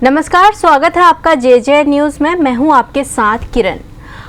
नमस्कार, स्वागत है आपका जे न्यूज में। मैं हूं आपके साथ किरण।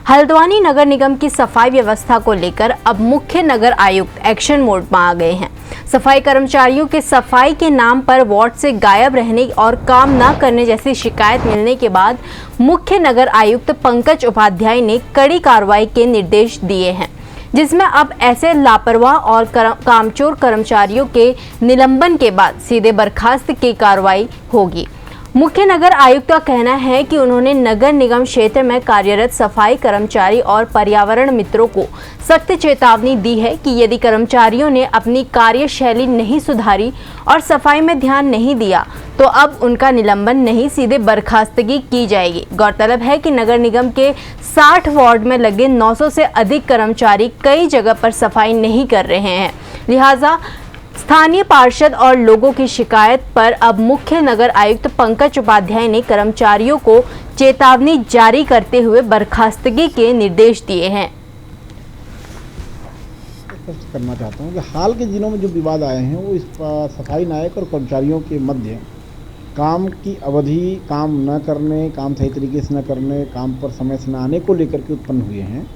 हल्द्वानी नगर निगम की सफाई व्यवस्था को लेकर अब मुख्य नगर आयुक्त एक्शन मोड में आ गए हैं। सफाई कर्मचारियों के सफाई के नाम पर वार्ड से गायब रहने और काम न करने जैसी शिकायत मिलने के बाद मुख्य नगर आयुक्त पंकज उपाध्याय ने कड़ी कार्रवाई के निर्देश दिए हैं, जिसमें अब ऐसे लापरवाह और कामचोर कर्मचारियों के निलंबन के बाद सीधे बर्खास्त की कार्रवाई होगी। मुख्य नगर आयुक्त का कहना है कि उन्होंने नगर निगम क्षेत्र में कार्यरत सफाई कर्मचारी और पर्यावरण मित्रों को सख्त चेतावनी दी है कि यदि कर्मचारियों ने अपनी कार्यशैली नहीं सुधारी और सफाई में ध्यान नहीं दिया तो अब उनका निलंबन नहीं, सीधे बर्खास्तगी की जाएगी। गौरतलब है कि नगर निगम के 60 वार्ड में लगे 900 से अधिक कर्मचारी कई जगह पर सफाई नहीं कर रहे हैं, लिहाजा स्थानीय पार्षद और लोगों की शिकायत पर अब मुख्य नगर आयुक्त पंकज उपाध्याय ने कर्मचारियों को चेतावनी जारी करते हुए बर्खास्तगी के निर्देश दिए हैं। स्पष्ट करना चाहता हूं कि हाल के दिनों में जो विवाद आए हैं वो इस सफाई नायक और कर्मचारियों के मध्य काम की अवधि, काम न करने, काम सही तरीके से न करने, काम पर समय से न आने को लेकर के उत्पन्न हुए हैं।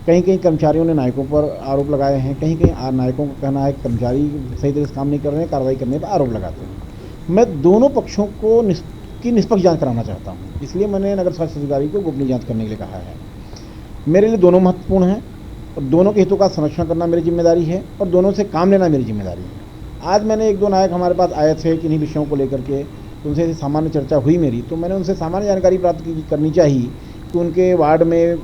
कहीं कहीं कर्मचारियों ने नायकों पर आरोप लगाए हैं, कहीं कहीं नायकों का कहना है कि कर्मचारी सही तरह से काम नहीं कर रहे हैं, कार्रवाई करने पर आरोप लगाते हैं। मैं दोनों पक्षों को की निष्पक्ष जांच कराना चाहता हूं, इसलिए मैंने नगर स्वास्थ्य अधिकारी को गोपनीय जांच करने के लिए कहा है। मेरे लिए दोनों महत्वपूर्ण हैं और दोनों के हितों का संरक्षण करना मेरी जिम्मेदारी है और दोनों से काम लेना मेरी जिम्मेदारी है। आज मैंने एक दो नायक हमारे पास आए थे किन्हीं विषयों को लेकर के, उनसे सामान्य चर्चा हुई मेरी, तो मैंने उनसे सामान्य जानकारी प्राप्त करनी चाहिए कि उनके वार्ड में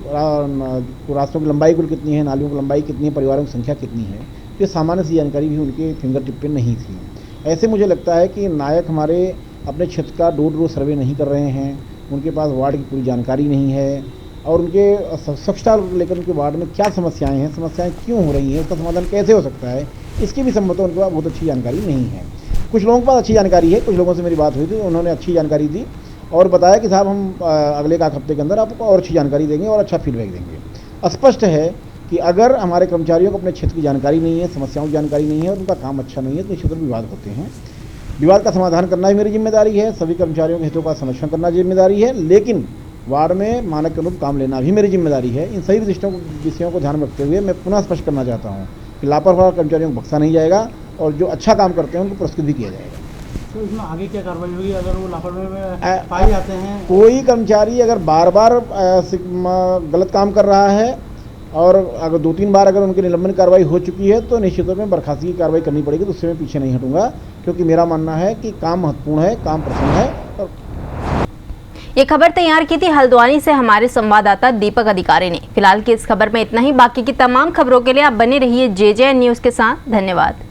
रास्तों की लंबाई कुल कितनी है, नालियों की लंबाई कितनी है, परिवारों की संख्या कितनी है। ये सामान्य सी जानकारी भी उनके फिंगर टिप पे नहीं थी। ऐसे मुझे लगता है कि नायक हमारे अपने क्षेत्र का डोर टू डोर सर्वे नहीं कर रहे हैं, उनके पास वार्ड की पूरी जानकारी नहीं है और उनके स्वच्छता लेकर उनके वार्ड में क्या समस्याएँ हैं, समस्याएँ क्यों हो रही हैं, उसका समाधान कैसे हो सकता है, इसकी भी संभवतः उनके पास बहुत अच्छी जानकारी नहीं है। कुछ लोगों के पास अच्छी जानकारी है, कुछ लोगों से मेरी बात हुई थी, उन्होंने अच्छी जानकारी दी और बताया कि साहब हम अगले एक हफ्ते के अंदर आपको और अच्छी जानकारी देंगे और अच्छा फीडबैक देंगे। स्पष्ट है कि अगर हमारे कर्मचारियों को अपने क्षेत्र की जानकारी नहीं है, समस्याओं की जानकारी नहीं है और उनका काम अच्छा नहीं है तो क्षेत्र में विवाद होते हैं। विवाद का समाधान करना भी मेरी जिम्मेदारी है, सभी कर्मचारियों के हितों का संरक्षण करना जिम्मेदारी है, लेकिन वार्ड में मानक के अनुरूप काम लेना भी मेरी जिम्मेदारी है। इन सभी विषयों को ध्यान में रखते हुए मैं पुनः स्पष्ट करना चाहता हूँ कि लापरवाह कर्मचारियों को बख्शा नहीं जाएगा और जो अच्छा काम करते हैं उनको पुरस्कृत भी किया जाएगा। तो इसमें आगे क्या कार्रवाई होगी अगर वो लापरवाही में पाए जाते हैं? कोई कर्मचारी अगर बार बार गलत काम कर रहा है और अगर 2-3 बार अगर उनकी निलंबन कार्रवाई हो चुकी है तो निश्चित तौर में बर्खास्तगी की कार्रवाई करनी पड़ेगी, तो उससे मैं पीछे नहीं हटूंगा, क्योंकि मेरा मानना है कि काम महत्वपूर्ण है, काम प्रसन्न है। ये खबर तैयार की थी हल्द्वानी से हमारे संवाददाता दीपक अधिकारी ने। फिलहाल की इस खबर में इतना ही। बाकी की तमाम खबरों के लिए आप बने रहिए जे न्यूज के साथ। धन्यवाद।